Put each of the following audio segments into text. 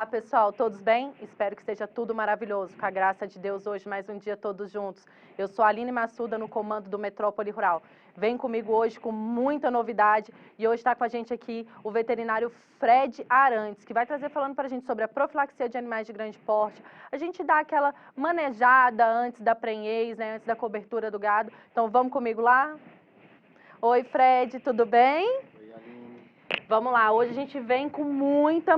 Olá, pessoal, todos bem? Espero que esteja tudo maravilhoso, com a graça de Deus hoje, mais um dia todos juntos. Eu sou a Aline Massuda, no comando do Metrópole Rural. Vem comigo hoje com muita novidade e hoje está com a gente aqui o veterinário Fred Arantes, que vai trazer falando para a gente sobre a profilaxia de animais de grande porte. A gente dá aquela manejada antes da prenhez, né, antes da cobertura do gado. Então vamos comigo lá? Oi, Fred, tudo bem? Vamos lá, hoje a gente vem com muita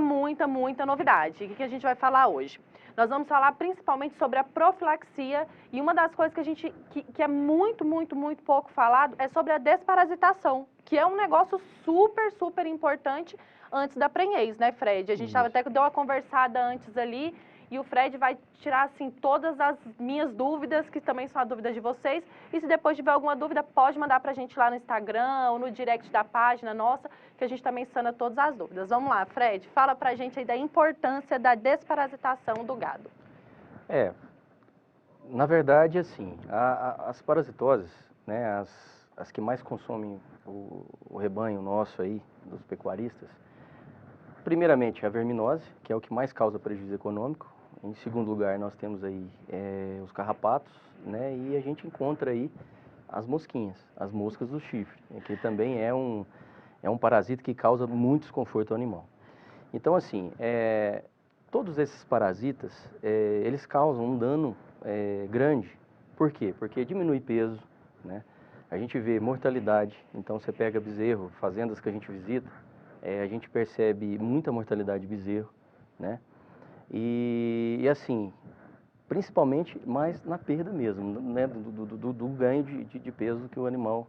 novidade. O que a gente vai falar hoje? Nós vamos falar principalmente sobre a profilaxia e uma das coisas que a gente que é muito pouco falado é sobre a desparasitação, que é um negócio super importante antes da prenhez, né, Fred? A gente estava até que deu uma conversada antes ali e o Fred vai tirar assim todas as minhas dúvidas, que também são as dúvidas de vocês. E se depois tiver alguma dúvida, pode mandar pra gente lá no Instagram ou no direct da página nossa, que a gente também sana todas as dúvidas. Vamos lá, Fred, fala pra gente aí da importância da desparasitação do gado. Na verdade, assim, as parasitoses, né, as que mais consomem o rebanho nosso aí, dos pecuaristas, primeiramente a verminose, que é o que mais causa prejuízo econômico. Em segundo lugar, nós temos aí os carrapatos, né, e a gente encontra aí as mosquinhas, as moscas do chifre, que também é um parasita que causa muito desconforto ao animal. Então, assim, todos esses parasitas, eles causam um dano grande. Por quê? Porque diminui peso, né? A gente vê mortalidade. Então, você pega bezerro, fazendas que a gente visita, a gente percebe muita mortalidade de bezerro, né? E assim, principalmente mais na perda mesmo, né? Do ganho de peso que o animal,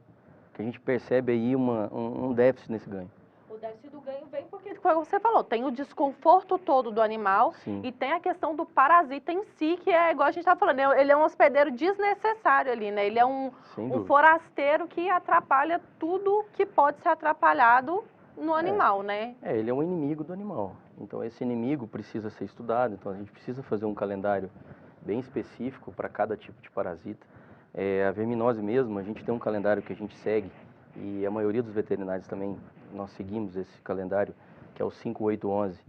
que a gente percebe aí um déficit nesse ganho. O déficit do ganho vem porque, como você falou, tem o desconforto todo do animal. Sim. E tem a questão do parasita em si, que é igual a gente está falando, ele é um hospedeiro desnecessário ali, né? Ele é um forasteiro que atrapalha tudo que pode ser atrapalhado no animal, né? Ele é um inimigo do animal. Então, esse inimigo precisa ser estudado. Então, a gente precisa fazer um calendário bem específico para cada tipo de parasita. A verminose mesmo, a gente tem um calendário que a gente segue, e a maioria dos veterinários também, nós seguimos esse calendário, que é o 5811,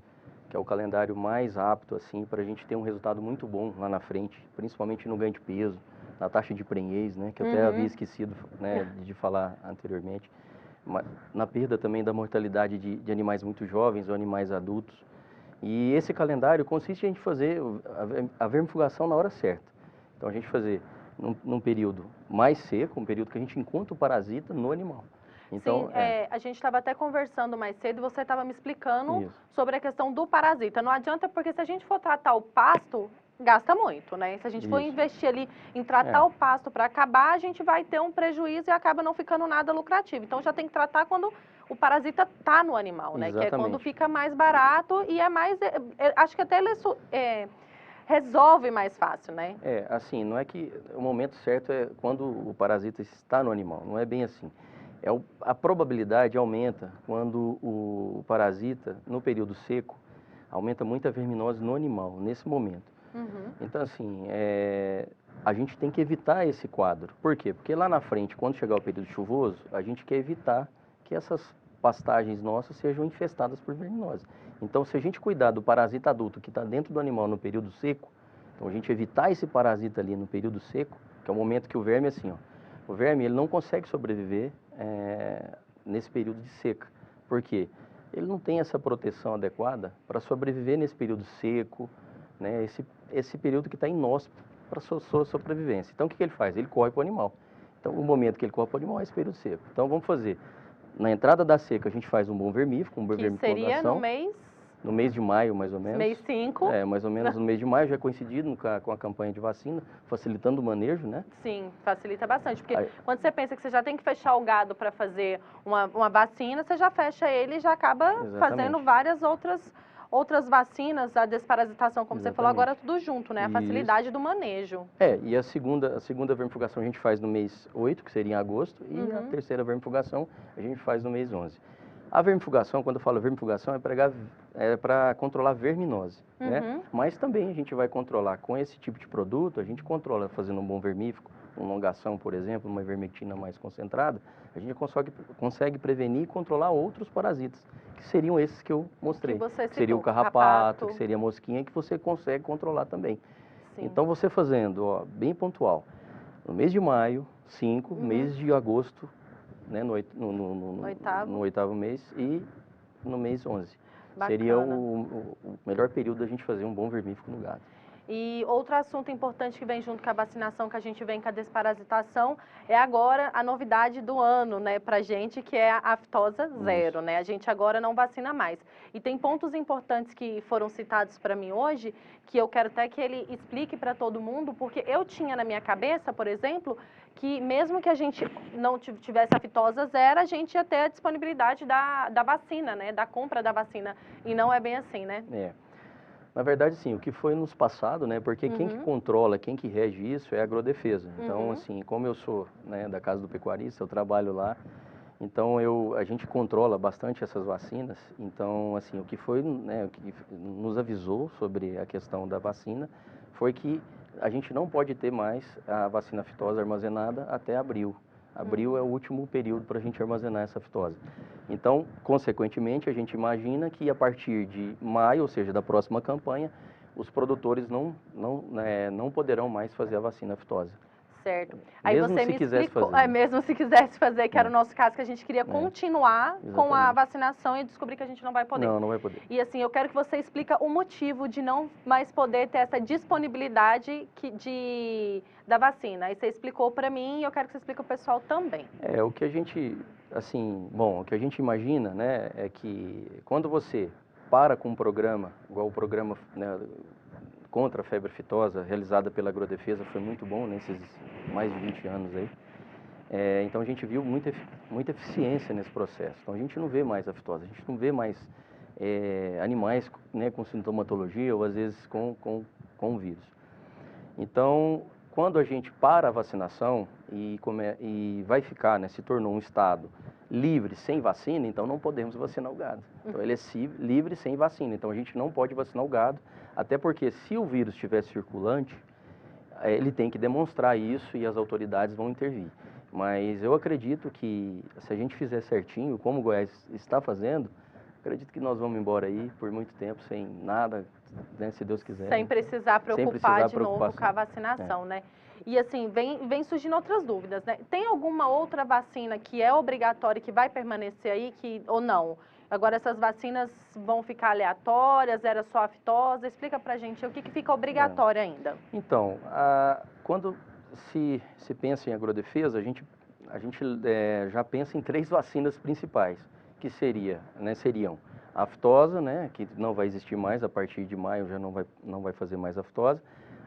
que é o calendário mais apto, assim, para a gente ter um resultado muito bom lá na frente, principalmente no ganho de peso, na taxa de prenhez, né, que eu até havia esquecido, né, de falar anteriormente. Na perda também da mortalidade de animais muito jovens ou animais adultos. E esse calendário consiste em a gente fazer a vermifugação na hora certa. Então, a gente fazer num período mais seco, um período que a gente encontra o parasita no animal. Então, sim, a gente estava até conversando mais cedo e você estava me explicando sobre a questão do parasita. Não adianta, porque se a gente for tratar o pasto, gasta muito, né? Se a gente for investir ali em tratar o pasto para acabar, a gente vai ter um prejuízo e acaba não ficando nada lucrativo. Então já tem que tratar quando o parasita está no animal, né? Exatamente. Que é quando fica mais barato e é mais... acho que até ele resolve mais fácil, né? Assim, não é que o momento certo é quando o parasita está no animal, não é bem assim. A probabilidade aumenta quando o parasita, no período seco, aumenta muito a verminose no animal, nesse momento. Então, assim, a gente tem que evitar esse quadro. Por quê? Porque lá na frente, quando chegar o período chuvoso, a gente quer evitar que essas pastagens nossas sejam infestadas por verminose. Então, se a gente cuidar do parasita adulto que está dentro do animal no período seco, então a gente evitar esse parasita ali no período seco, que é o momento que o verme, assim, ó, o verme ele não consegue sobreviver nesse período de seca. Por quê? Ele não tem essa proteção adequada para sobreviver nesse período seco, né? Esse período que está inóspito para sua sobrevivência. Então, o que ele faz? Ele corre para o animal. Então, o momento que ele corre para o animal é esse período seco. Então, vamos fazer. Na entrada da seca, a gente faz um bom vermífugo, um bom vermifugação. Que seria no mês? No mês de maio, mais ou menos. Mês 5. Mais ou menos no mês de maio, já é coincidido com a campanha de vacina, facilitando o manejo, né? Sim, facilita bastante, porque quando você pensa que você já tem que fechar o gado para fazer uma vacina, você já fecha ele e já acaba fazendo várias outras vacinas, a desparasitação, como você falou, agora tudo junto, né? A facilidade do manejo. E a segunda vermifugação a gente faz no mês 8, que seria em agosto, e a terceira vermifugação a gente faz no mês 11. A vermifugação, quando eu falo vermifugação, é para controlar verminose, né? Mas também a gente vai controlar com esse tipo de produto, a gente controla fazendo um bom vermífugo, uma longação, por exemplo, uma ivermectina mais concentrada, a gente consegue prevenir e controlar outros parasitas, que seriam esses que eu mostrei. Que você citou, seria o carrapato, que seria a mosquinha, que você consegue controlar também. Sim. Então, você fazendo, ó, bem pontual, no mês de maio, 5, mês de agosto, né, no 8º mês e no mês 11. Bacana. Seria o melhor período da gente fazer um bom vermífugo no gado. E outro assunto importante que vem junto com a vacinação, que a gente vem com a desparasitação, é agora a novidade do ano, né, pra gente, que é a aftosa zero, né? A gente agora não vacina mais. E tem pontos importantes que foram citados para mim hoje, que eu quero até que ele explique para todo mundo, porque eu tinha na minha cabeça, por exemplo, que mesmo que a gente não tivesse a aftosa zero, a gente ia ter a disponibilidade da vacina, né, da compra da vacina. E não é bem assim, né? É. Na verdade, sim, o que foi nos passado, né? Porque quem que controla, quem que rege isso é a agrodefesa. Então, assim, como eu sou, né, da Casa do Pecuarista, eu trabalho lá, então a gente controla bastante essas vacinas. Então, assim, o que foi, né, o que nos avisou sobre a questão da vacina foi que a gente não pode ter mais a vacina aftosa armazenada até abril. Abril é o último período para a gente armazenar essa aftosa. Então, consequentemente, a gente imagina que a partir de maio, ou seja, da próxima campanha, os produtores não poderão mais fazer a vacina aftosa. Certo. Aí Mesmo você se me quisesse explicou, fazer. mesmo se quisesse fazer, que era o nosso caso, que a gente queria continuar com a Exatamente. vacinação e descobrir que a gente não vai poder. Não, não vai poder. E assim, eu quero que você explique o motivo de não mais poder ter essa disponibilidade da vacina. Aí você explicou para mim e eu quero que você explique ao pessoal também. O que a gente, assim, bom, o que a gente imagina, né, é que quando você para com um programa, igual o programa, né, contra a febre aftosa, realizada pela Agrodefesa, foi muito bom nesses mais de 20 anos aí. Então a gente viu muita eficiência nesse processo. Então a gente não vê mais aftosa, a gente não vê mais animais, né, com sintomatologia ou às vezes com vírus. Então, quando a gente para a vacinação e vai ficar, né, se tornou um estado livre, sem vacina, então não podemos vacinar o gado. Então ele é livre sem vacina, então a gente não pode vacinar o gado, até porque se o vírus estiver circulante, ele tem que demonstrar isso e as autoridades vão intervir. Mas eu acredito que se a gente fizer certinho, como o Goiás está fazendo, acredito que nós vamos embora aí por muito tempo sem nada, né, se Deus quiser. Sem precisar preocupar de novo com a vacinação, né? E assim, vem surgindo outras dúvidas, né? Tem alguma outra vacina que é obrigatória, que vai permanecer aí, ou não? Agora essas vacinas vão ficar aleatórias, era só aftosa? Explica pra gente o que fica obrigatório ainda. Então, quando se pensa em agrodefesa, a gente já pensa em 3 vacinas principais, que seriam a aftosa, né, que não vai existir mais, a partir de maio já não vai fazer mais aftosa.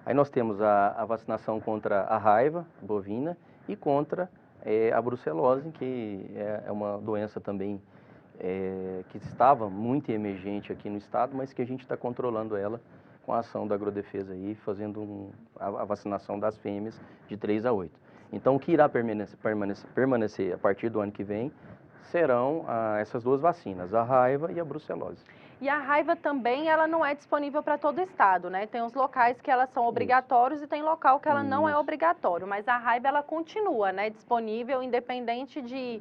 Aí nós temos a vacinação contra a raiva bovina e contra a brucelose, que é uma doença também que estava muito emergente aqui no estado, mas que a gente está controlando ela com a ação da agrodefesa aí, fazendo a vacinação das fêmeas de 3 a 8. Então, o que irá permanecer a partir do ano que vem serão essas 2 vacinas, a raiva e a brucelose. E a raiva também, ela não é disponível para todo o estado, né? Tem uns locais que elas são obrigatórios e tem local que ela não é obrigatório, mas a raiva ela continua, né? Disponível, independente de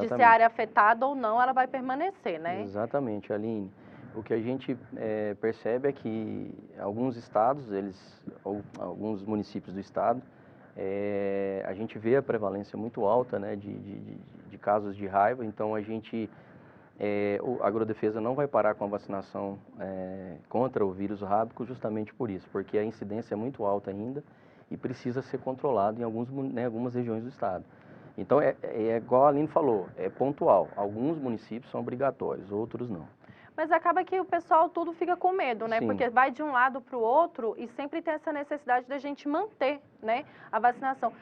ser área afetada ou não, ela vai permanecer, né? Exatamente, Aline. O que a gente percebe é que alguns estados, ou alguns municípios do estado, a gente vê a prevalência muito alta, né, de casos de raiva, então a agrodefesa não vai parar com a vacinação contra o vírus rábico justamente por isso, porque a incidência é muito alta ainda e precisa ser controlado em algumas regiões do estado. Então é igual a Aline falou, é pontual, alguns municípios são obrigatórios, outros não. Mas acaba que o pessoal tudo fica com medo, né? Sim. Porque vai de um lado para o outro e sempre tem essa necessidade da gente manter, né, a vacinação.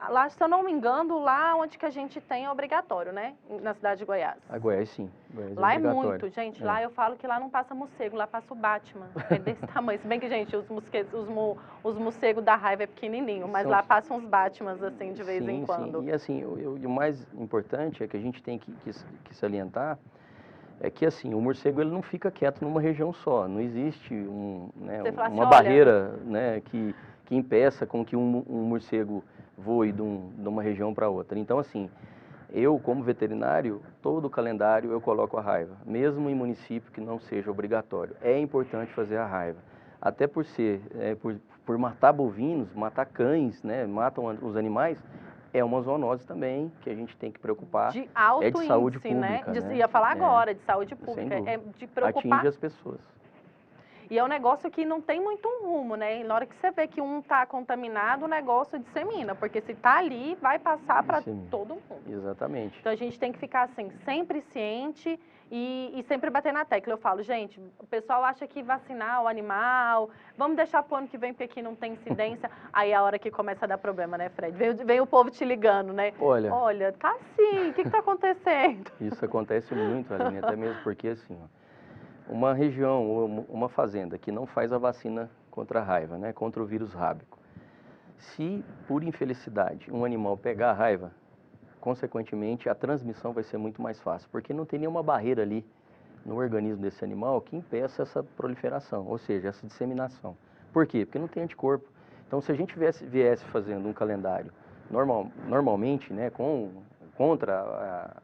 Lá, se eu não me engano, lá onde que a gente tem é obrigatório, né? Na cidade de Goiás. A Goiás, sim. Goiás lá é muito, gente. Lá eu falo que lá não passa morcego, lá passa o Batman. É desse tamanho. Se bem que, gente, os morcegos da raiva é pequenininho, mas lá passam os Batmans, assim, de vez em quando. Sim. E assim, o mais importante é que a gente tem que salientar é que assim, o morcego ele não fica quieto numa região só, não existe Você fala assim, uma olha, barreira, né, que impeça com que um morcego voe de uma região para outra. Então assim, eu como veterinário, todo o calendário eu coloco a raiva, mesmo em município que não seja obrigatório. É importante fazer a raiva, até por ser, por matar bovinos, matar cães, né, matam os animais, é uma zoonose também que a gente tem que preocupar. de alto é de saúde índice, pública, né? né? Ia falar agora, de saúde Sem pública. dúvida. É de preocupar. Atinge as pessoas. E é um negócio que não tem muito um rumo, né? E na hora que você vê que um está contaminado, o negócio dissemina, porque se está ali, vai passar para todo mundo. Exatamente. Então a gente tem que ficar assim, sempre ciente e sempre bater na tecla. Eu falo, gente, o pessoal acha que vacinar o animal, vamos deixar pro ano que vem, porque aqui não tem incidência. Aí é a hora que começa a dar problema, né, Fred? Vem o povo te ligando, né? Olha, tá assim, o que tá acontecendo? Isso acontece muito, Aline, até mesmo porque assim, ó, uma região ou uma fazenda que não faz a vacina contra a raiva, né, contra o vírus rábico, se por infelicidade um animal pegar a raiva, consequentemente a transmissão vai ser muito mais fácil, porque não tem nenhuma barreira ali no organismo desse animal que impeça essa proliferação, ou seja, essa disseminação. Por quê? Porque não tem anticorpo. Então, se a gente viesse fazendo um calendário normalmente, né, contra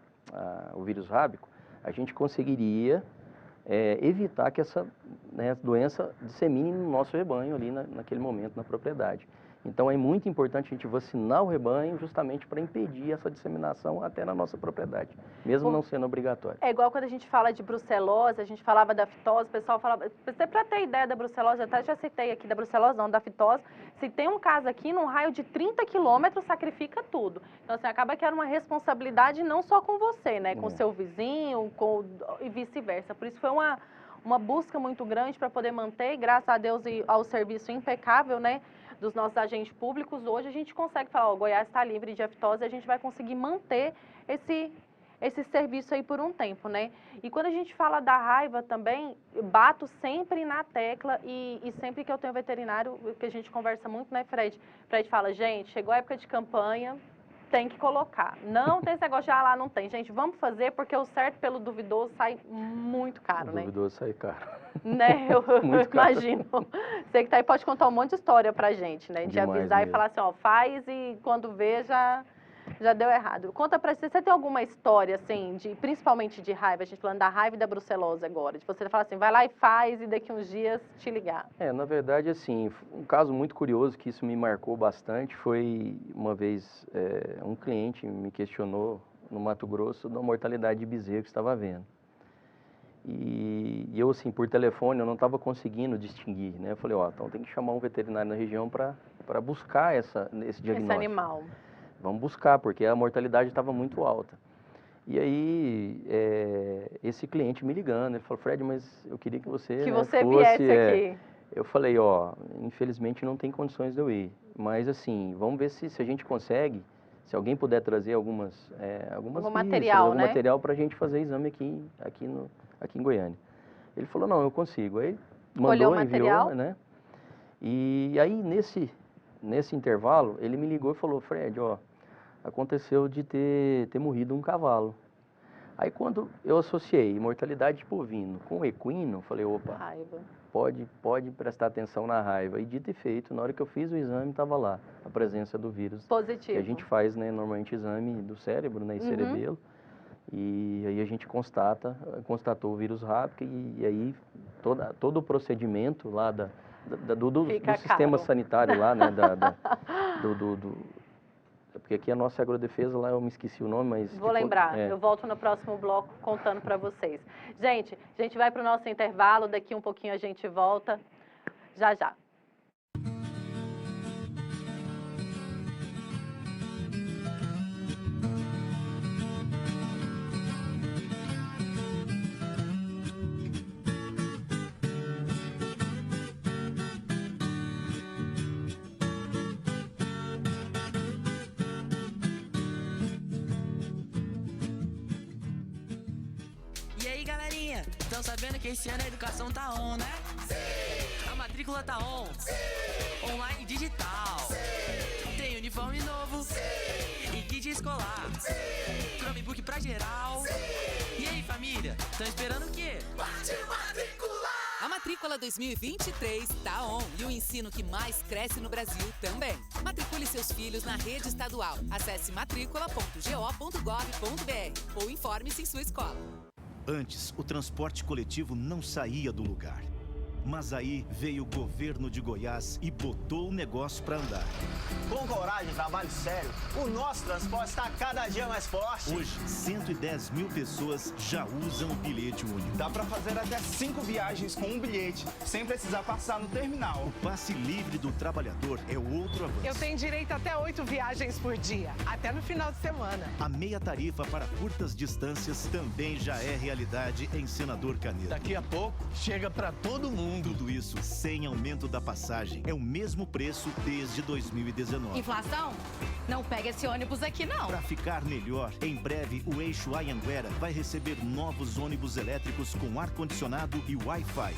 o vírus rábico, a gente conseguiria evitar que essa doença dissemine no nosso rebanho ali naquele momento, na propriedade. Então é muito importante a gente vacinar o rebanho justamente para impedir essa disseminação até na nossa propriedade, mesmo não sendo obrigatório. É igual quando a gente fala de brucelose, a gente falava da fitose, o pessoal falava, para ter ideia da brucelose, até já citei aqui da brucelose, não, da fitose, se tem um caso aqui, num raio de 30 quilômetros, sacrifica tudo. Então, assim, acaba que era uma responsabilidade não só com você, né, com o seu vizinho, e vice-versa. Por isso foi uma busca muito grande para poder manter, e graças a Deus e ao serviço impecável, né, dos nossos agentes públicos, hoje a gente consegue falar, ó, Goiás está livre de afitose, e a gente vai conseguir manter esse serviço aí por um tempo, né? E quando a gente fala da raiva também, eu bato sempre na tecla e sempre que eu tenho veterinário, que a gente conversa muito, né, Fred? Fred fala, gente, chegou a época de campanha, tem que colocar. Não tem esse negócio de, lá não tem. Gente, vamos fazer, porque o certo pelo duvidoso sai muito caro, né? O duvidoso sai caro. Né? Eu imagino. Você que tá aí pode contar um monte de história pra gente, né? De Demais avisar mesmo. E falar assim, ó, faz e quando vê já deu errado. Conta pra você tem alguma história, assim, principalmente de raiva, a gente falando da raiva e da brucelose agora, de você falar assim, vai lá e faz e daqui uns dias te ligar. Na verdade, assim, um caso muito curioso que isso me marcou bastante foi uma vez um cliente me questionou no Mato Grosso da mortalidade de bezerro que estava havendo. E eu, assim, por telefone, eu não estava conseguindo distinguir, né? Eu falei, ó, então tem que chamar um veterinário na região para buscar esse diagnóstico. Esse animal. Vamos buscar, porque a mortalidade estava muito alta. E aí, esse cliente me ligando, ele falou, Fred, mas eu queria que você você fosse, viesse aqui. Eu falei, ó, infelizmente não tem condições de eu ir, mas assim, vamos ver se a gente consegue, se alguém puder trazer algum material, né? material para a gente fazer exame aqui em Goiânia. Ele falou, não, eu consigo. Aí mandou, enviou, né? E aí, nesse intervalo, ele me ligou e falou, Fred, ó, aconteceu de ter morrido um cavalo. Aí quando eu associei mortalidade de bovino com equino, falei, opa, raiva. Pode prestar atenção na raiva. E dito e feito, na hora que eu fiz o exame, estava lá a presença do vírus. Positivo. Que a gente faz, né, normalmente exame do cérebro, né, e cerebelo. E aí a gente constatou o vírus rábico e aí todo o procedimento lá do sistema sanitário lá, né, porque aqui a nossa agrodefesa lá, eu me esqueci o nome, mas... Vou lembrar, eu volto no próximo bloco contando para vocês. Gente, a gente vai para o nosso intervalo, daqui um pouquinho a gente volta, já. Estão sabendo que esse ano a educação tá on, né? Sim! A matrícula tá on. Sim! Online digital. Sim! Tem uniforme novo. Sim! E kit escolar. Chromebook pra geral. E aí, família, estão esperando o quê? Pode matricular! A matrícula 2023 tá on e o ensino que mais cresce no Brasil também. Matricule seus filhos na rede estadual. Acesse matricula.go.gov.br ou informe-se em sua escola. Antes, o transporte coletivo não saía do lugar. Mas aí veio o governo de Goiás e botou o negócio para andar. Com coragem, trabalho sério, o nosso transporte está cada dia mais forte. Hoje, 110 mil pessoas já usam o bilhete único. Dá para fazer até 5 viagens com um bilhete, sem precisar passar no terminal. O passe livre do trabalhador é outro avanço. Eu tenho direito até 8 viagens por dia, até no final de semana. A meia tarifa para curtas distâncias também já é realidade em Senador Canedo. Daqui a pouco, chega para todo mundo. Tudo isso sem aumento da passagem. É o mesmo preço desde 2019. Inflação? Não pega esse ônibus aqui, não. Para ficar melhor, em breve o eixo Anhanguera vai receber novos ônibus elétricos com ar-condicionado e Wi-Fi.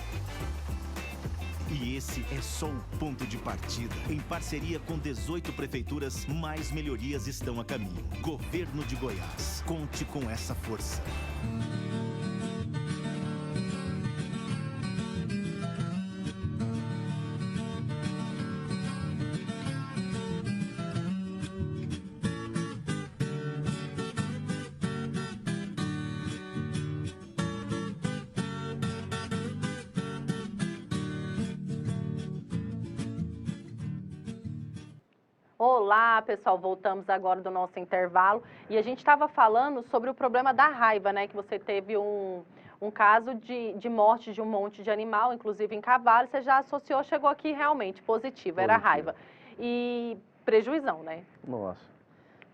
E esse é só o ponto de partida. Em parceria com 18 prefeituras, mais melhorias estão a caminho. Governo de Goiás. Conte com essa força. Olá, pessoal, voltamos agora do nosso intervalo e a gente estava falando sobre o problema da raiva, né? Que você teve um caso de morte de um monte de animal, inclusive em cavalo, você já associou, chegou aqui realmente positivo, era raiva. E prejuizão, né? Nossa,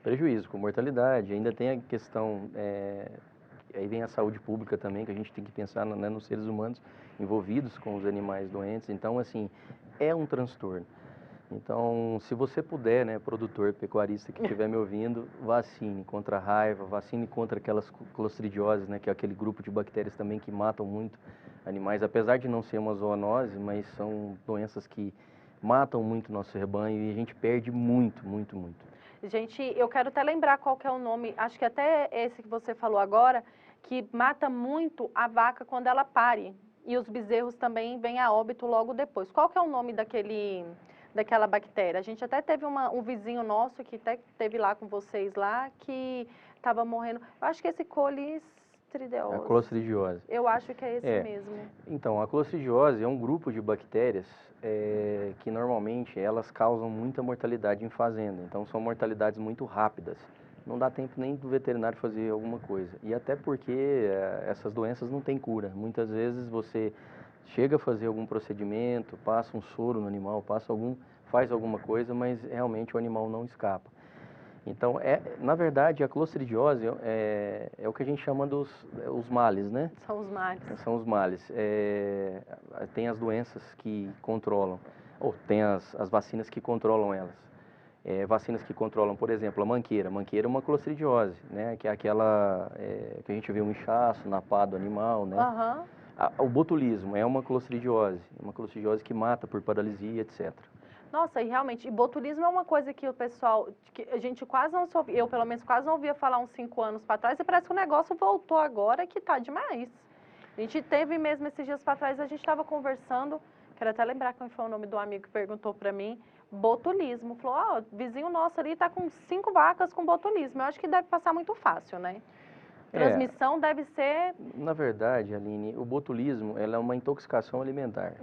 prejuízo com mortalidade, ainda tem a questão, aí vem a saúde pública também, que a gente tem que pensar, né, nos seres humanos envolvidos com os animais doentes, então assim, é um transtorno. Então, se você puder, né, produtor, pecuarista que estiver me ouvindo, vacine contra a raiva, vacine contra aquelas clostridioses, né, que é aquele grupo de bactérias também que matam muito animais, apesar de não ser uma zoonose, mas são doenças que matam muito nosso rebanho e a gente perde muito, muito, muito. Gente, eu quero até lembrar qual que é o nome, acho que até esse que você falou agora, que mata muito a vaca quando ela pare. E os bezerros também vêm a óbito logo depois. Qual que é o nome daquela bactéria? A gente até teve um vizinho nosso que até teve lá com vocês lá, que estava morrendo. Eu acho que esse colistridiose. A clostridiose. Eu acho que é esse mesmo. Então, a clostridiose é um grupo de bactérias que normalmente elas causam muita mortalidade em fazenda. Então, são mortalidades muito rápidas. Não dá tempo nem do veterinário fazer alguma coisa. E até porque essas doenças não têm cura. Muitas vezes você chega a fazer algum procedimento, passa um soro no animal, faz alguma coisa, mas realmente o animal não escapa. Então, na verdade, a clostridiose é o que a gente chama os males, né? São os males. São os males. Tem as doenças que controlam, ou tem as vacinas que controlam elas. Vacinas que controlam, por exemplo, a manqueira. A manqueira é uma clostridiose, né? Que é aquela que a gente vê um inchaço na pá do animal, né? Uhum. O botulismo é uma clostridiose que mata por paralisia, etc. Nossa, e realmente, botulismo é uma coisa que o pessoal, que a gente quase não ouvia, eu pelo menos quase não ouvia falar uns 5 anos para trás, e parece que o negócio voltou agora, que tá demais. A gente teve mesmo esses dias para trás, a gente estava conversando, quero até lembrar qual foi o nome do amigo que perguntou para mim, botulismo. Falou, vizinho nosso ali tá com 5 vacas com botulismo. Eu acho que deve passar muito fácil, né? Transmissão deve ser... Na verdade, Aline, o botulismo ela é uma intoxicação alimentar.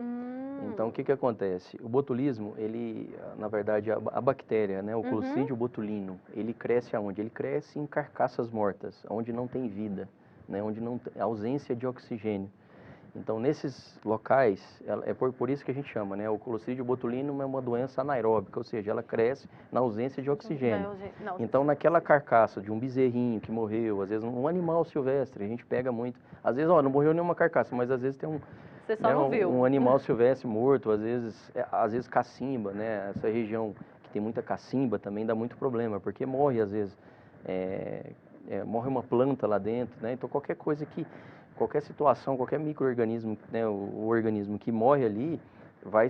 Então, o que acontece? O botulismo, ele, na verdade, a bactéria, né, o Clostridium botulino, ele cresce aonde? Ele cresce em carcaças mortas, onde não tem vida, né, onde não tem ausência de oxigênio. Então, nesses locais, por isso que a gente chama, né? O Clostridium botulinum é uma doença anaeróbica, ou seja, ela cresce na ausência de oxigênio. Então, naquela carcaça de um bezerrinho que morreu, às vezes um animal silvestre, a gente pega muito. Às vezes, não morreu nenhuma carcaça, mas às vezes tem Você só não viu. um animal silvestre morto, às vezes cacimba, né? Essa região que tem muita cacimba também dá muito problema, porque morre às vezes, morre uma planta lá dentro, né? Então, qualquer situação, qualquer micro-organismo, né, o organismo que morre ali, vai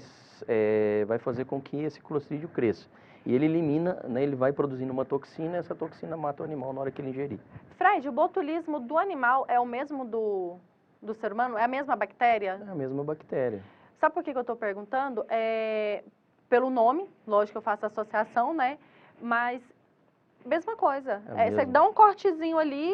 fazer com que esse clostridio cresça. e ele elimina, né, ele vai produzindo uma toxina, e essa toxina mata o animal na hora que ele ingerir. Fred, o botulismo do animal é o mesmo do ser humano? É a mesma bactéria? É a mesma bactéria. Sabe por que que eu estou perguntando? Pelo nome, lógico que eu faço associação, né? Mas, mesma coisa. Você dá um cortezinho ali...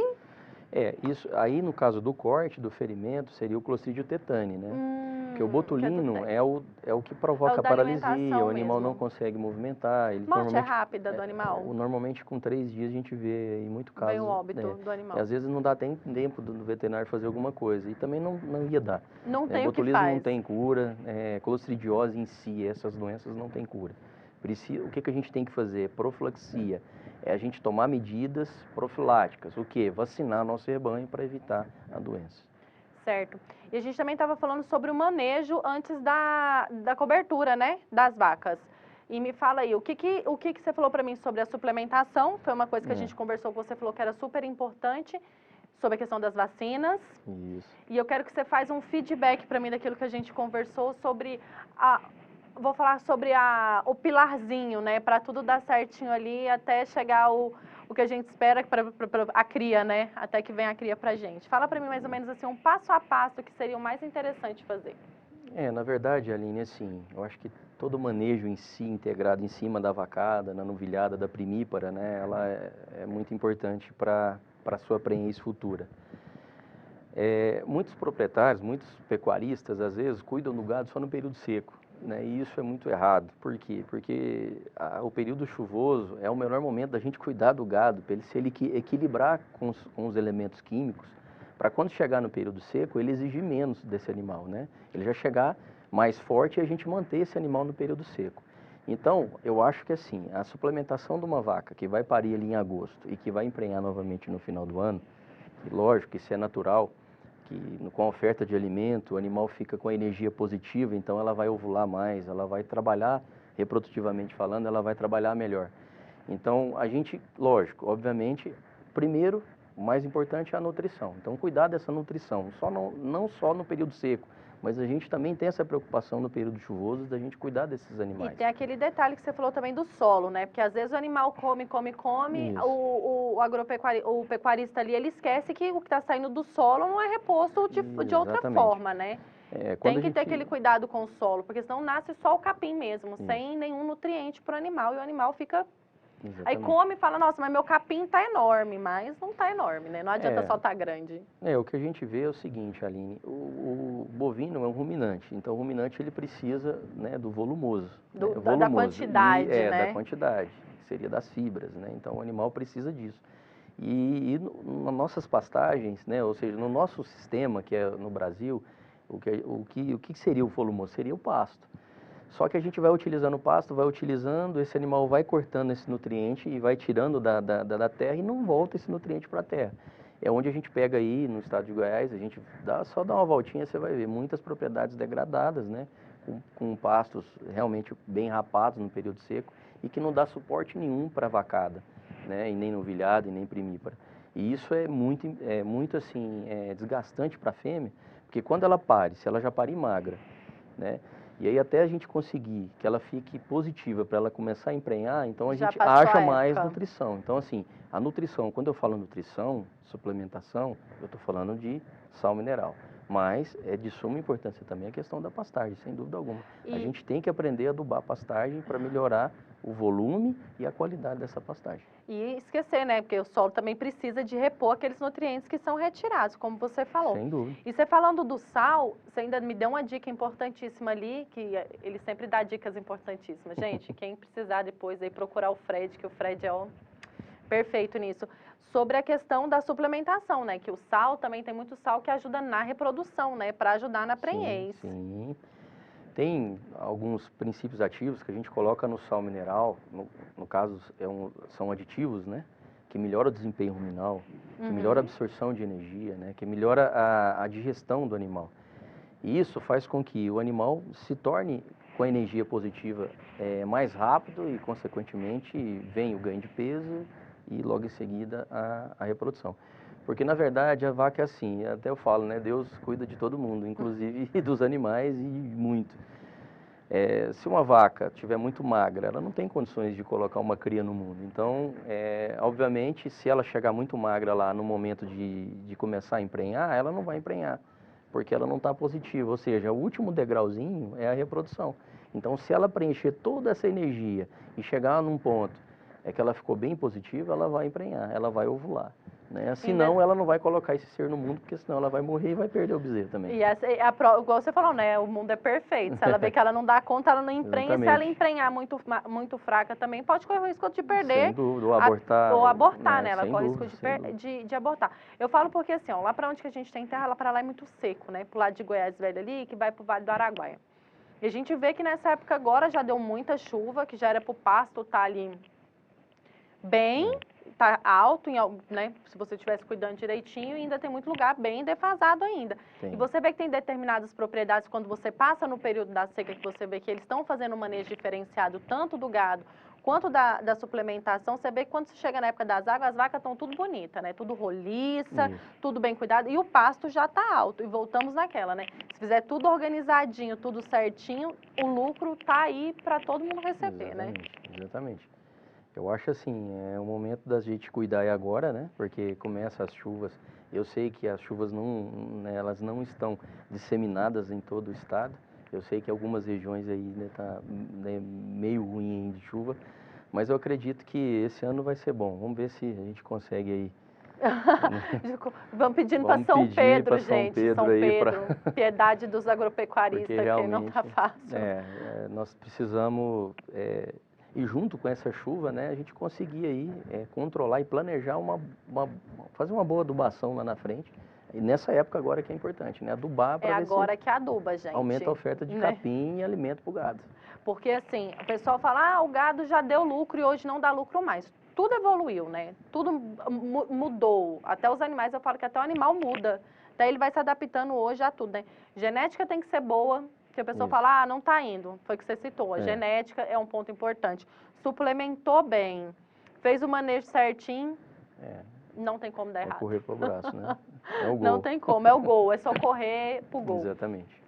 Isso aí no caso do corte, do ferimento, seria o Clostridio tetani, né? Porque o botulino é o que provoca a paralisia, o animal não consegue movimentar. Ele Morte rápida do animal? Normalmente com 3 dias a gente vê em muito caso. Vem o óbito do animal. E às vezes não dá tempo do veterinário fazer alguma coisa. E também não ia dar. Não tem o que botulismo faz. não tem cura, clostridiose em si, essas doenças não tem cura. O que a gente tem que fazer? Profilaxia. É a gente tomar medidas profiláticas. O quê? Vacinar nosso rebanho para evitar a doença. Certo. E a gente também estava falando sobre o manejo antes da cobertura, né? Das vacas. E me fala aí, o que você falou para mim sobre a suplementação? Foi uma coisa que a gente conversou, que você falou que era super importante, sobre a questão das vacinas. Isso. E eu quero que você faça um feedback para mim daquilo que a gente conversou sobre vou falar sobre o pilarzinho, né? Para tudo dar certinho ali até chegar o que a gente espera para a cria, né? Até que venha a cria pra gente. Fala para mim mais ou menos assim, um passo a passo que seria o mais interessante fazer. Na verdade, Aline, assim, eu acho que todo o manejo em si, integrado em cima da vacada, na novilhada, da primípara, né? Ela é muito importante para a sua prenhez futura. Muitos proprietários, muitos pecuaristas, às vezes, cuidam do gado só no período seco. Né? E isso é muito errado. Por quê? Porque o período chuvoso é o melhor momento da gente cuidar do gado, para ele se equilibrar com os elementos químicos, para quando chegar no período seco, ele exigir menos desse animal, né? Ele já chegar mais forte e a gente manter esse animal no período seco. Então, eu acho que assim, a suplementação de uma vaca que vai parir ali em agosto e que vai emprenhar novamente no final do ano, e lógico que isso é natural, que com a oferta de alimento, o animal fica com a energia positiva, então ela vai ovular mais, ela vai trabalhar, reprodutivamente falando, ela vai trabalhar melhor. Então, a gente, lógico, obviamente, primeiro, o mais importante é a nutrição. Então, cuidar dessa nutrição, não só no período seco, mas a gente também tem essa preocupação no período chuvoso da gente cuidar desses animais. E tem aquele detalhe que você falou também do solo, né? Porque às vezes o animal come, o pecuarista ali, ele esquece que o que está saindo do solo não é reposto de outra forma, né? Tem que ter aquele cuidado com o solo, porque senão nasce só o capim mesmo, sem nenhum nutriente para o animal, e o animal fica... Exatamente. Aí come e fala, nossa, mas meu capim tá enorme, mas não tá enorme, né? Não adianta só tá grande. O que a gente vê é o seguinte, Aline, o bovino é um ruminante, então o ruminante ele precisa, né, do volumoso. Da quantidade, né? Da quantidade, que seria das fibras, né? Então o animal precisa disso. E nas nossas pastagens, né, ou seja, no nosso sistema, que é no Brasil, o que seria o volumoso? Seria o pasto. Só que a gente vai utilizando o pasto, vai utilizando, esse animal vai cortando esse nutriente e vai tirando da terra e não volta esse nutriente para a terra. É onde a gente pega aí, no estado de Goiás, a gente só dá uma voltinha, você vai ver muitas propriedades degradadas, né? Com pastos realmente bem rapados no período seco e que não dá suporte nenhum para a vacada, né? E nem novilhada e nem primípara. E isso é muito assim, desgastante para a fêmea, porque quando ela pare, se ela já parir magra, né? E aí até a gente conseguir que ela fique positiva para ela começar a emprenhar, então a gente acha mais nutrição. Então assim, a nutrição, quando eu falo nutrição, suplementação, eu estou falando de sal mineral. Mas é de suma importância também a questão da pastagem, sem dúvida alguma. A gente tem que aprender a adubar a pastagem para melhorar o volume e a qualidade dessa pastagem. E esquecer, né? Porque o solo também precisa de repor aqueles nutrientes que são retirados, como você falou. Sem dúvida. E você falando do sal, você ainda me deu uma dica importantíssima ali, que ele sempre dá dicas importantíssimas. Gente, quem precisar depois aí procurar o Fred, que o Fred é perfeito nisso. Sobre a questão da suplementação, né? Que o sal também tem muito sal que ajuda na reprodução, né? Para ajudar na prenhez. Sim. Tem alguns princípios ativos que a gente coloca no sal mineral, no caso são aditivos, né? Que melhora o desempenho ruminal, que melhora a absorção de energia, né? Que melhora a digestão do animal. E isso faz com que o animal se torne com a energia positiva mais rápido e, consequentemente, vem o ganho de peso e logo em seguida a reprodução. Porque, na verdade, a vaca é assim, até eu falo, né? Deus cuida de todo mundo, inclusive dos animais e muito. Se uma vaca tiver muito magra, ela não tem condições de colocar uma cria no mundo. Então, obviamente, se ela chegar muito magra lá no momento de começar a emprenhar, ela não vai emprenhar, porque ela não está positiva. Ou seja, o último degrauzinho é a reprodução. Então, se ela preencher toda essa energia e chegar num ponto que ela ficou bem positiva, ela vai emprenhar, ela vai ovular. Né? Senão, ela não vai colocar esse ser no mundo, porque senão ela vai morrer e vai perder o bezerro também. E igual você falou, né? O mundo é perfeito. Se ela vê que ela não dá conta, ela não emprenha. Se ela emprenhar muito fraca também, pode correr o risco de perder. Sem dúvida, ou abortar. Ou abortar, né? Ela corre o dúvida, risco de abortar. Eu falo porque, assim, ó, lá para onde que a gente tem terra, lá para lá é muito seco, né? Pro lado de Goiás Velho ali, que vai pro Vale do Araguaia. E a gente vê que nessa época agora já deu muita chuva, que já era pro pasto tá ali bem... Tá alto, né? Se você estivesse cuidando direitinho, ainda tem muito lugar bem defasado ainda. Sim. E você vê que tem determinadas propriedades, quando você passa no período da seca, que você vê que eles estão fazendo um manejo diferenciado, tanto do gado quanto da suplementação, você vê que quando você chega na época das águas, as vacas estão tudo bonitas, né? Tudo roliça, tudo bem cuidado, e o pasto já está alto. E voltamos naquela, né? Se fizer tudo organizadinho, tudo certinho, o lucro tá aí para todo mundo receber, né? Exatamente. Eu acho assim, é o momento da gente cuidar agora, né? Porque começa as chuvas. Eu sei que as chuvas elas não estão disseminadas em todo o estado. Eu sei que algumas regiões aí tá meio ruim de chuva, mas eu acredito que esse ano vai ser bom. Vamos ver se a gente consegue aí. Vamos pedindo para São Pedro, gente. São Pedro, piedade dos agropecuaristas, que não tá fácil. Nós precisamos e junto com essa chuva, né, a gente conseguir aí controlar e planejar fazer uma boa adubação lá na frente. E nessa época agora que é importante, né, adubar para ver agora que aduba, gente. Aumenta a oferta de capim e alimento para o gado. Porque assim, o pessoal fala, o gado já deu lucro e hoje não dá lucro mais. Tudo evoluiu, né? Tudo mudou. Até os animais, eu falo que até o animal muda. Até ele vai se adaptando hoje a tudo, né? Genética tem que ser boa. Porque a pessoa fala, não tá indo. Foi o que você citou. A genética é um ponto importante. Suplementou bem, fez o manejo certinho, não tem como dar errado. Correr pro braço, né? É o gol. Não tem como, é o gol. É só correr pro gol. Exatamente.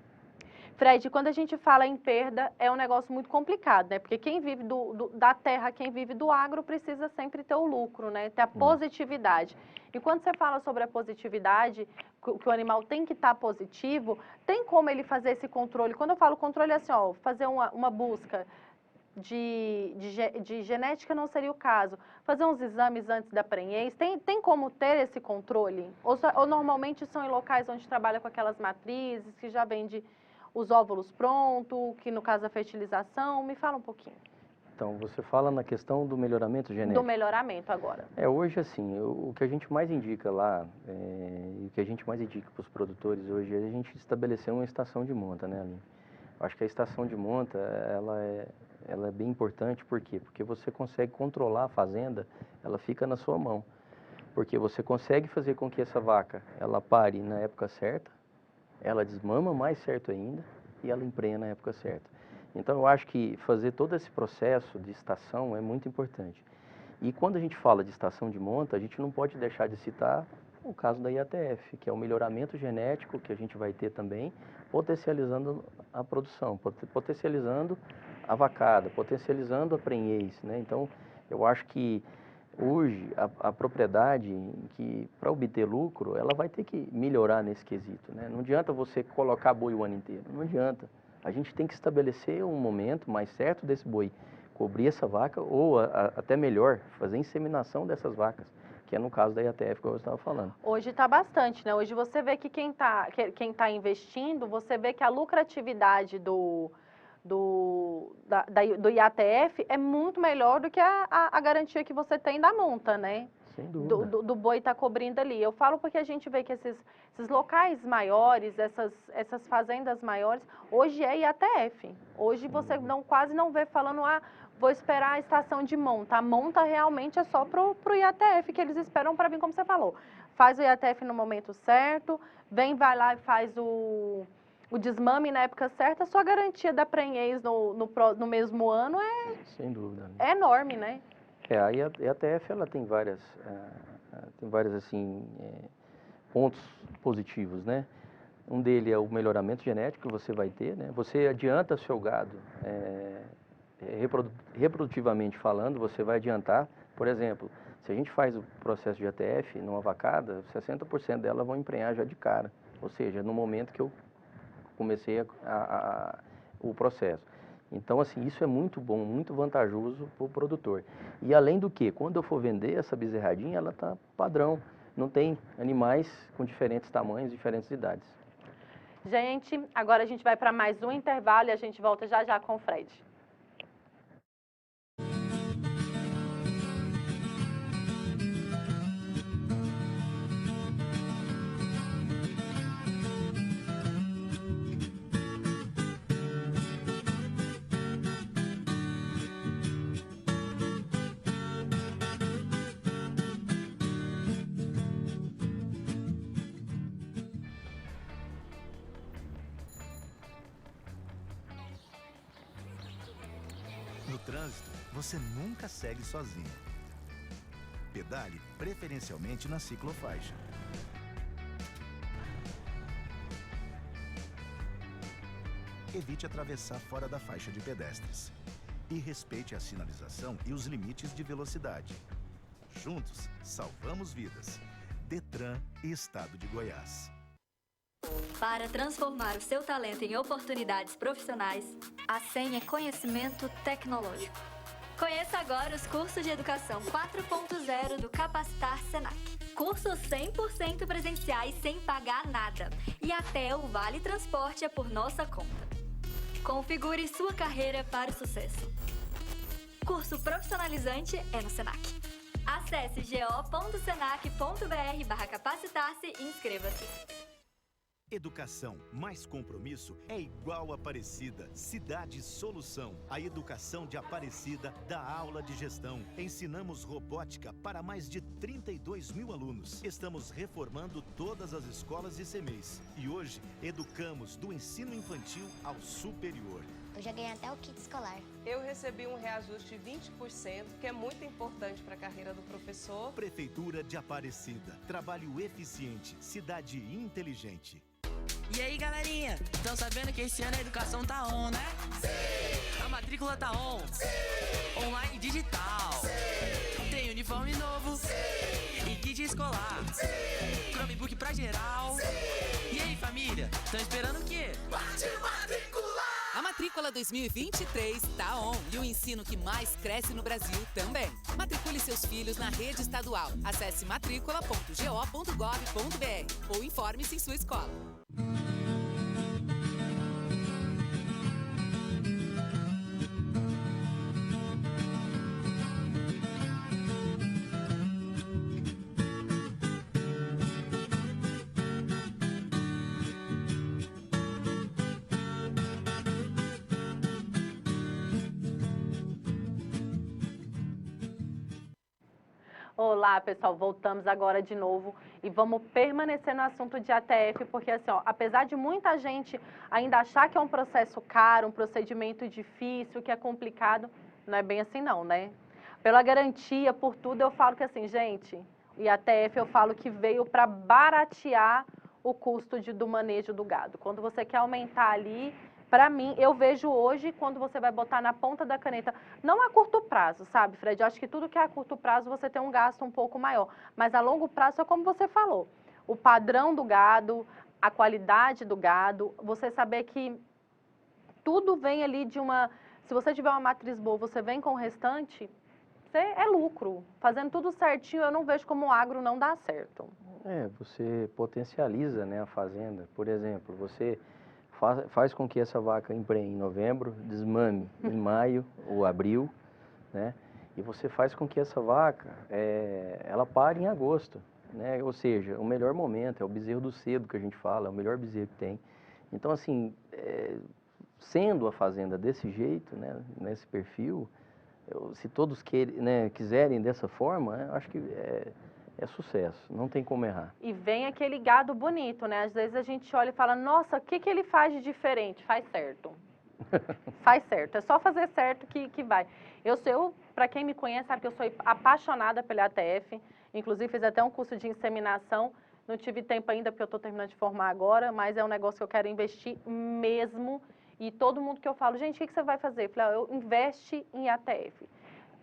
Fred, quando a gente fala em perda, é um negócio muito complicado, né? Porque quem vive da terra, quem vive do agro, precisa sempre ter o lucro, né? Ter a positividade. E quando você fala sobre a positividade, que o animal tem que estar positivo, tem como ele fazer esse controle? Quando eu falo controle, é assim, ó, fazer uma busca de genética não seria o caso. Fazer uns exames antes da prenhez, tem como ter esse controle? Ou normalmente são em locais onde trabalha com aquelas matrizes, que já vende os óvulos prontos, que no caso a fertilização, me fala um pouquinho. Então, você fala na questão do melhoramento genético. Do melhoramento agora. Hoje assim, o que a gente mais indica lá, e o que a gente mais indica para os produtores hoje é a gente estabelecer uma estação de monta, né, Aline? Eu acho que a estação de monta, ela é bem importante, por quê? Porque você consegue controlar a fazenda, ela fica na sua mão. Porque você consegue fazer com que essa vaca, ela pare na época certa, ela desmama mais certo ainda e ela emprenha na época certa. Então, eu acho que fazer todo esse processo de estação é muito importante. E quando a gente fala de estação de monta, a gente não pode deixar de citar o caso da IATF, que é o melhoramento genético que a gente vai ter também, potencializando a produção, potencializando a vacada, potencializando a prenhez, né? Então, eu acho que hoje, a propriedade, que para obter lucro, ela vai ter que melhorar nesse quesito, né? Não adianta você colocar boi o ano inteiro, não adianta. A gente tem que estabelecer um momento mais certo desse boi cobrir essa vaca, ou até melhor, fazer inseminação dessas vacas, que é no caso da IATF que eu estava falando. Hoje está bastante, né? Hoje você vê que quem tá investindo, você vê que a lucratividade do IATF é muito melhor do que a garantia que você tem da monta, né? Sem dúvida. Do boi tá cobrindo ali. Eu falo porque a gente vê que esses locais maiores, essas fazendas maiores, hoje é IATF. Hoje você quase não vê falando, vou esperar a estação de monta. A monta realmente é só pro IATF, que eles esperam para vir, como você falou. Faz o IATF no momento certo, vai lá e faz o desmame na época certa, sua garantia da prenhez no mesmo ano sem dúvida, né? É enorme, né? A IATF, ela tem várias assim, pontos positivos, né? Um deles é o melhoramento genético que você vai ter, né? Você adianta seu gado, reprodutivamente falando, você vai adiantar, por exemplo, se a gente faz o processo de ATF numa vacada, 60% dela vão emprenhar já de cara, ou seja, no momento que eu comecei o processo. Então, assim, isso é muito bom, muito vantajoso para o produtor. E além do que, quando eu for vender essa bezerradinha, ela está padrão, não tem animais com diferentes tamanhos, diferentes idades. Gente, agora a gente vai para mais um intervalo e a gente volta já já com o Fred. No trânsito, você nunca segue sozinho. Pedale preferencialmente na ciclofaixa. Evite atravessar fora da faixa de pedestres. E respeite a sinalização e os limites de velocidade. Juntos, salvamos vidas. Detran e Estado de Goiás. Para transformar o seu talento em oportunidades profissionais, a senha é conhecimento tecnológico. Conheça agora os cursos de educação 4.0 do Capacitar Senac. Cursos 100% presenciais sem pagar nada. E até o Vale Transporte é por nossa conta. Configure sua carreira para o sucesso. Curso profissionalizante é no Senac. Acesse go.senac.br/capacitar-se e inscreva-se. Educação mais compromisso é igual Aparecida. Cidade Solução. A educação de Aparecida dá aula de gestão. Ensinamos robótica para mais de 32 mil alunos. Estamos reformando todas as escolas e CMEs. E hoje, educamos do ensino infantil ao superior. Eu já ganhei até o kit escolar. Eu recebi um reajuste de 20%, que é muito importante para a carreira do professor. Prefeitura de Aparecida. Trabalho eficiente. Cidade inteligente. E aí, galerinha? Estão sabendo que esse ano a educação tá on, né? Sim! A matrícula tá on. Sim! Online digital. Sim! Tem uniforme novo. Sim! E kit escolar. Sim! Chromebook pra geral. Sim! E aí, família? Estão esperando o quê? Pode matricular! A matrícula 2023 tá on e o ensino que mais cresce no Brasil também. Matricule seus filhos na rede estadual. Acesse matricula.go.gov.br ou informe-se em sua escola. Olá, pessoal, voltamos agora de novo e vamos permanecer no assunto de ATF, porque assim, ó, apesar de muita gente ainda achar que é um processo caro, um procedimento difícil, que é complicado, não é bem assim não, né? Pela garantia, por tudo, eu falo que assim, gente, e ATF eu falo que veio para baratear o custo do manejo do gado. Quando você quer aumentar ali, para mim, eu vejo hoje, quando você vai botar na ponta da caneta, não a curto prazo, sabe, Fred? Eu acho que tudo que é a curto prazo, você tem um gasto um pouco maior. Mas a longo prazo é como você falou. O padrão do gado, a qualidade do gado, você saber que tudo vem ali de uma... Se você tiver uma matriz boa, você vem com o restante, é lucro. Fazendo tudo certinho, eu não vejo como o agro não dá certo. Você potencializa, né, a fazenda. Por exemplo, você... faz com que essa vaca emprenhe em novembro, desmame em maio ou abril, né? E você faz com que essa vaca, ela pare em agosto, né? Ou seja, o melhor momento, é o bezerro do cedo que a gente fala, é o melhor bezerro que tem. Então, assim, sendo a fazenda desse jeito, né, nesse perfil, se todos quiserem dessa forma, eu acho que é sucesso, não tem como errar. E vem aquele gado bonito, né? Às vezes a gente olha e fala, nossa, o que ele faz de diferente? Faz certo. Faz certo, é só fazer certo que vai. Eu para quem me conhece, sabe que eu sou apaixonada pela ATF, inclusive fiz até um curso de inseminação. não tive tempo ainda porque eu estou terminando de formar agora, mas é um negócio que eu quero investir mesmo. E todo mundo que eu falo, gente, o que você vai fazer? Eu falei, eu investe em ATF.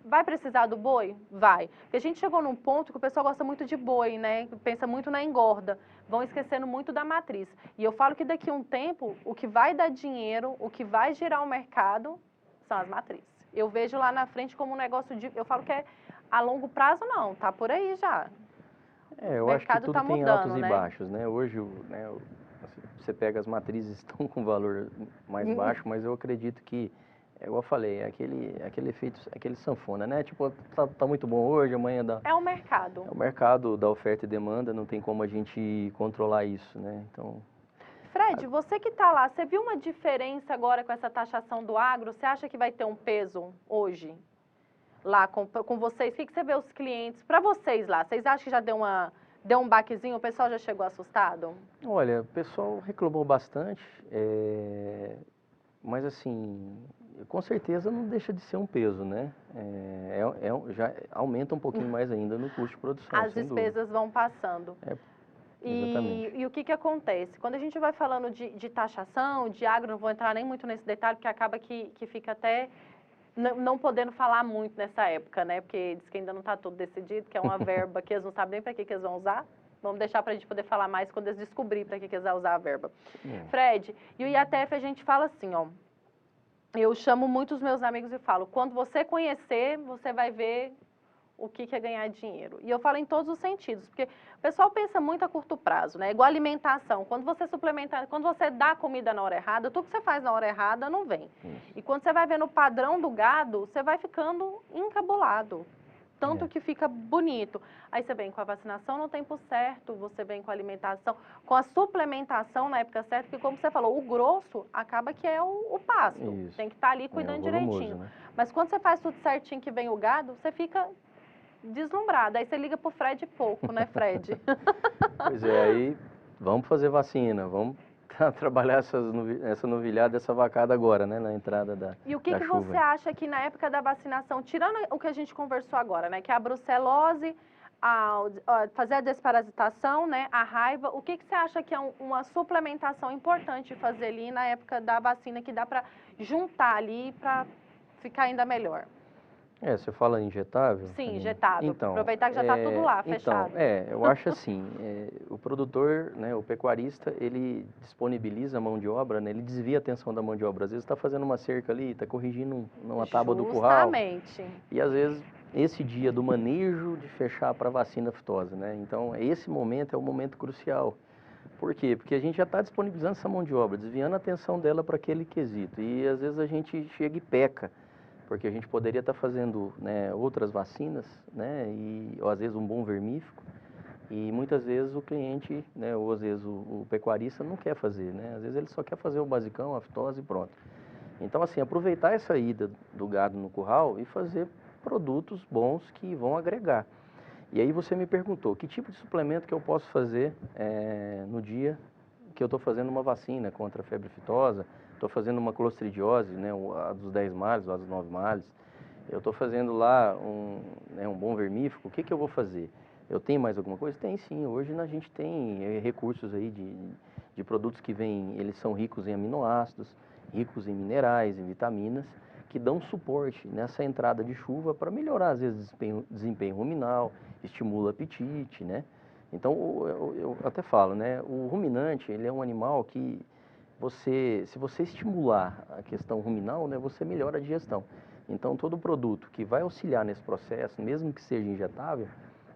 Vai precisar do boi? Vai. Porque a gente chegou num ponto que o pessoal gosta muito de boi, né? Pensa muito na engorda. Vão esquecendo muito da matriz. E eu falo que daqui a um tempo, o que vai dar dinheiro, o que vai girar o mercado, são as matrizes. Eu vejo lá na frente como um negócio de... Eu falo que é a longo prazo, não. Tá por aí já. Eu acho que tudo tá tem mudando, altos né? e baixos, né? Hoje, você pega as matrizes estão com valor mais baixo, mas eu acredito que, igual eu falei, é aquele efeito, aquele sanfona, né? Tipo, tá muito bom hoje, amanhã dá... É o mercado. É o mercado da oferta e demanda, não tem como a gente controlar isso, né? Então... Fred, você que está lá, você viu uma diferença agora com essa taxação do agro? Você acha que vai ter um peso hoje lá com vocês? O que você vê os clientes? Para vocês lá, vocês acham que já deu um baquezinho? O pessoal já chegou assustado? Olha, o pessoal reclamou bastante, mas assim, com certeza não deixa de ser um peso, né? Já aumenta um pouquinho mais ainda no custo de produção. As despesas vão passando. E o que acontece? Quando a gente vai falando de taxação, de agro, não vou entrar nem muito nesse detalhe, porque acaba que fica até não podendo falar muito nessa época, né? Porque diz que ainda não está tudo decidido, que é uma verba que eles não sabem nem para que eles vão usar. Vamos deixar para a gente poder falar mais quando eles descobrirem para que eles vão usar a verba. Fred, e o IATF a gente fala assim, ó. Eu chamo muito os meus amigos e falo, quando você conhecer, você vai ver o que é ganhar dinheiro. E eu falo em todos os sentidos, porque o pessoal pensa muito a curto prazo, né? Igual alimentação. Quando você suplementa, quando você dá comida na hora errada, tudo que você faz na hora errada não vem. E quando você vai vendo o padrão do gado, você vai ficando encabulado. Tanto que fica bonito. Aí você vem com a vacinação no tempo certo, você vem com a alimentação, com a suplementação na época certa, porque como você falou, o grosso acaba que é o pasto. Isso. Tem que estar ali cuidando direitinho. Né? Mas quando você faz tudo certinho que vem o gado, você fica deslumbrado. Aí você liga pro Fred pouco, né, Fred? Pois é, aí vamos fazer vacina, vamos trabalhar essa novilhada, essa vacada agora, né, na entrada da E o que chuva. Você acha que na época da vacinação, tirando o que a gente conversou agora, né, que é a brucelose, fazer a desparasitação, né, a raiva, o que você acha que é uma suplementação importante fazer ali na época da vacina, que dá para juntar ali para ficar ainda melhor? Você fala injetável? Sim, injetável. Então, aproveitar que já está tudo lá, fechado. Eu acho assim, o produtor, né, o pecuarista, ele disponibiliza a mão de obra, né, ele desvia a atenção da mão de obra. Às vezes está fazendo uma cerca ali, está corrigindo uma tábua do curral. Justamente. E às vezes, esse dia do manejo de fechar para a vacina aftosa, né? Então, esse momento é o momento crucial. Por quê? Porque a gente já está disponibilizando essa mão de obra, desviando a atenção dela para aquele quesito. E às vezes a gente chega e peca. Porque a gente poderia estar fazendo, né, outras vacinas, né, ou às vezes um bom vermífugo, e muitas vezes o cliente, né, ou às vezes o pecuarista não quer fazer, né, às vezes ele só quer fazer o basicão, a fitose e pronto. Então, assim, aproveitar essa ida do gado no curral e fazer produtos bons que vão agregar. E aí você me perguntou, que tipo de suplemento que eu posso fazer no dia que eu estou fazendo uma vacina contra a febre aftosa, estou fazendo uma clostridiose, né, a dos 10 males, a dos 9 males. Eu estou fazendo lá um bom vermífugo. O que eu vou fazer? Eu tenho mais alguma coisa? Tem sim. Hoje a gente tem recursos aí de produtos que eles são ricos em aminoácidos, ricos em minerais, em vitaminas, que dão suporte nessa entrada de chuva para melhorar, às vezes, desempenho ruminal, estimula o apetite, né? Então, eu até falo, né? O ruminante, ele é um animal que se você estimular a questão ruminal, né, você melhora a digestão. Então, todo produto que vai auxiliar nesse processo, mesmo que seja injetável,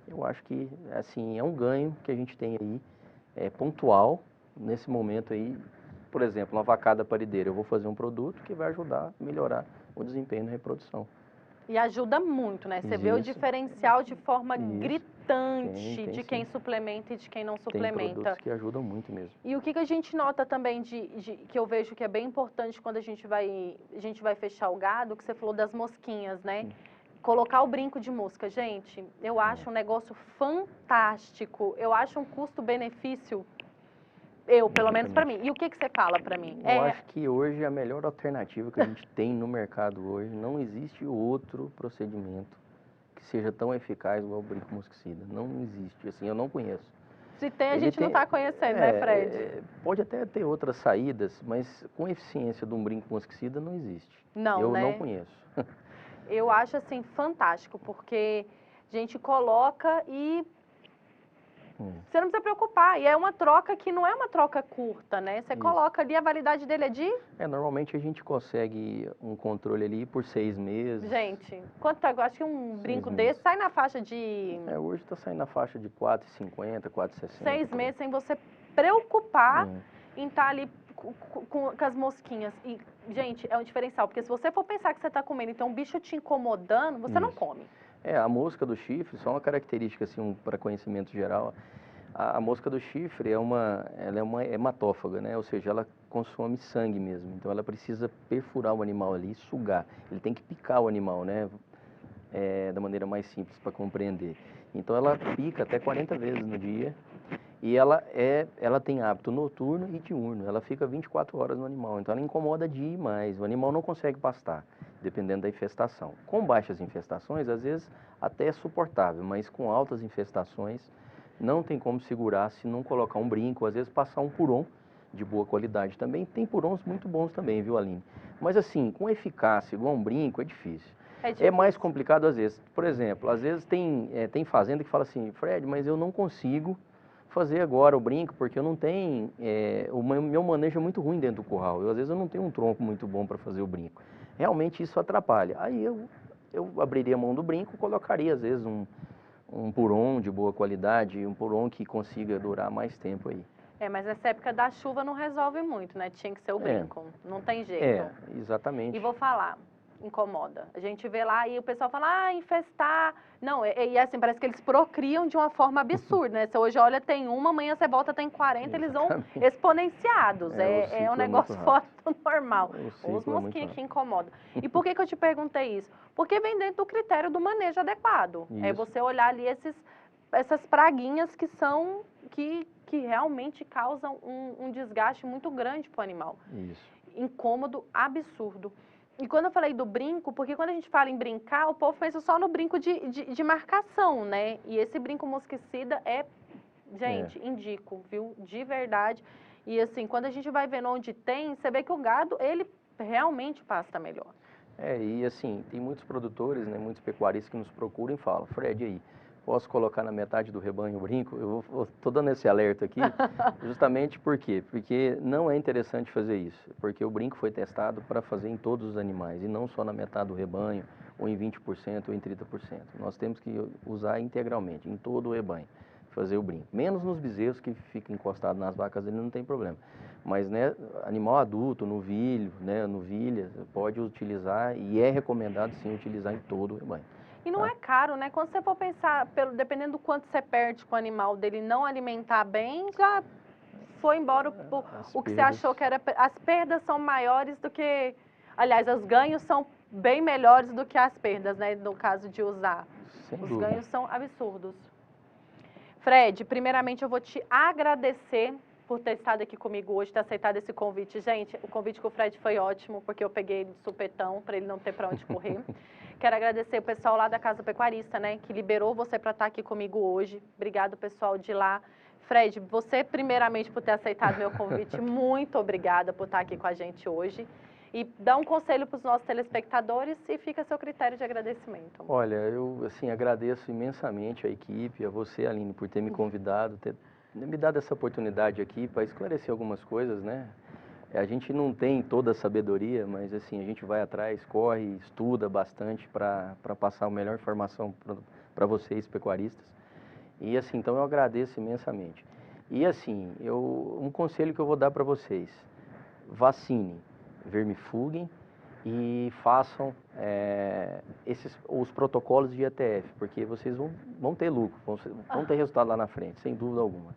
eu acho que, assim, é um ganho que a gente tem aí, pontual, nesse momento aí. Por exemplo, uma vacada parideira, eu vou fazer um produto que vai ajudar a melhorar o desempenho na reprodução. E ajuda muito, né? Você vê o diferencial de forma gritante de quem suplementa e de quem não suplementa. Tem produtos que ajudam muito mesmo. E o que a gente nota também, que eu vejo que é bem importante quando a gente vai fechar o gado, que você falou das mosquinhas, né? Colocar o brinco de mosca. Gente, eu acho um negócio fantástico. Eu acho um custo-benefício, pelo menos para mim. E o que você fala para mim? Eu acho que hoje a melhor alternativa que a gente tem no mercado hoje, não existe outro procedimento que seja tão eficaz igual o brinco mosquicida. Não existe, assim, eu não conheço. Se tem, a gente não está conhecendo, né, Fred? Pode até ter outras saídas, mas com eficiência de um brinco mosquicida não existe. Não, eu né? não conheço. Eu acho, assim, fantástico, porque a gente coloca e você não precisa preocupar. E é uma troca que não é uma troca curta, né? Você coloca ali, a validade dele é de... Normalmente a gente consegue um controle ali por 6 meses. Gente, quanto tá? Eu acho que um brinco desse sai na faixa de... Hoje está saindo na faixa de R$4,50, R$4,60. 6 meses sem você preocupar em estar ali com as mosquinhas. E, gente, é um diferencial, porque se você for pensar que você está comendo e tem um bicho te incomodando, você não come. A mosca do chifre, só uma característica assim, para conhecimento geral, a mosca do chifre ela é uma hematófaga, né? Ou seja, ela consome sangue mesmo. Então ela precisa perfurar o animal ali, sugar. Ele tem que picar o animal, né? Da maneira mais simples para compreender. Então ela pica até 40 vezes no dia e ela tem hábito noturno e diurno. Ela fica 24 horas no animal, então ela incomoda demais. O animal não consegue pastar, dependendo da infestação. Com baixas infestações, às vezes até é suportável, mas com altas infestações não tem como segurar se não colocar um brinco, às vezes passar um puron de boa qualidade também. Tem purons muito bons também, viu, Aline? Mas assim, com eficácia igual um brinco é difícil. É mais complicado às vezes. Por exemplo, às vezes tem fazenda que fala assim, Fred, mas eu não consigo fazer agora o brinco, porque eu não tenho, o meu manejo é muito ruim dentro do curral. Às vezes eu não tenho um tronco muito bom para fazer o brinco. Realmente isso atrapalha. Aí eu abriria a mão do brinco, colocaria às vezes um puron de boa qualidade, um puron que consiga durar mais tempo aí. Mas nessa época da chuva não resolve muito, né? Tinha que ser o brinco, não tem jeito. Exatamente. E vou falar, incomoda. A gente vê lá e o pessoal fala, infestar. Não, e assim, parece que eles procriam de uma forma absurda, né? Você hoje olha, tem uma, amanhã você volta, tem 40, eles vão exponenciados. É um negócio fora do normal. Os mosquinhos que incomodam. E por que eu te perguntei isso? Porque vem dentro do critério do manejo adequado. É você olhar ali essas praguinhas que são, que realmente causam um desgaste muito grande para o animal. Incômodo absurdo. E quando eu falei do brinco, porque quando a gente fala em brincar, o povo pensa só no brinco de marcação, né? E esse brinco mosquicida gente, indico, viu? De verdade. E assim, quando a gente vai vendo onde tem, você vê que o gado, ele realmente pasta melhor. E assim, tem muitos produtores, né, muitos pecuaristas que nos procuram e falam, Fred, aí, posso colocar na metade do rebanho o brinco? Eu estou dando esse alerta aqui, justamente por quê? Porque não é interessante fazer isso, porque o brinco foi testado para fazer em todos os animais, e não só na metade do rebanho, ou em 20%, ou em 30%. Nós temos que usar integralmente, em todo o rebanho, fazer o brinco. Menos nos bezerros que ficam encostados nas vacas, ele não tem problema. Mas, né, animal adulto, novilho, né, novilha, pode utilizar, e é recomendado, sim, utilizar em todo o rebanho. E não é caro, né? Quando você for pensar, dependendo do quanto você perde com o animal, dele não alimentar bem, já foi embora o que você achou que era... As perdas são maiores do que... Aliás, os ganhos são bem melhores do que as perdas, né? No caso de usar. Os ganhos são absurdos. Fred, primeiramente eu vou te agradecer por ter estado aqui comigo hoje, ter aceitado esse convite. Gente, o convite com o Fred foi ótimo, porque eu peguei ele de supetão, para ele não ter para onde correr. Quero agradecer o pessoal lá da Casa Pecuarista, né, que liberou você para estar aqui comigo hoje. Obrigado, pessoal de lá. Fred, você primeiramente por ter aceitado meu convite, muito obrigada por estar aqui com a gente hoje. E dá um conselho para os nossos telespectadores e fica a seu critério de agradecimento. Olha, eu assim, agradeço imensamente a equipe, a você, Aline, por ter me convidado, ter me dado essa oportunidade aqui para esclarecer algumas coisas, né? A gente não tem toda a sabedoria, mas assim, a gente vai atrás, corre, estuda bastante para passar a melhor informação para vocês, pecuaristas. E assim, então eu agradeço imensamente. E assim, um conselho que eu vou dar para vocês, vacinem, vermifuguem e façam os protocolos de IATF, porque vocês vão ter lucro, vão ter resultado lá na frente, sem dúvida alguma.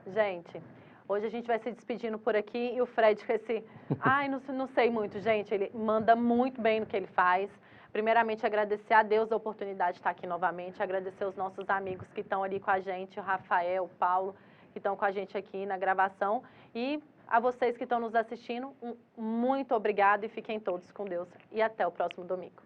Gente, hoje a gente vai se despedindo por aqui e o Fred com esse... Ai, não sei muito, gente, ele manda muito bem no que ele faz. Primeiramente, agradecer a Deus a oportunidade de estar aqui novamente, agradecer os nossos amigos que estão ali com a gente, o Rafael, o Paulo, que estão com a gente aqui na gravação. E a vocês que estão nos assistindo, muito obrigado e fiquem todos com Deus. E até o próximo domingo.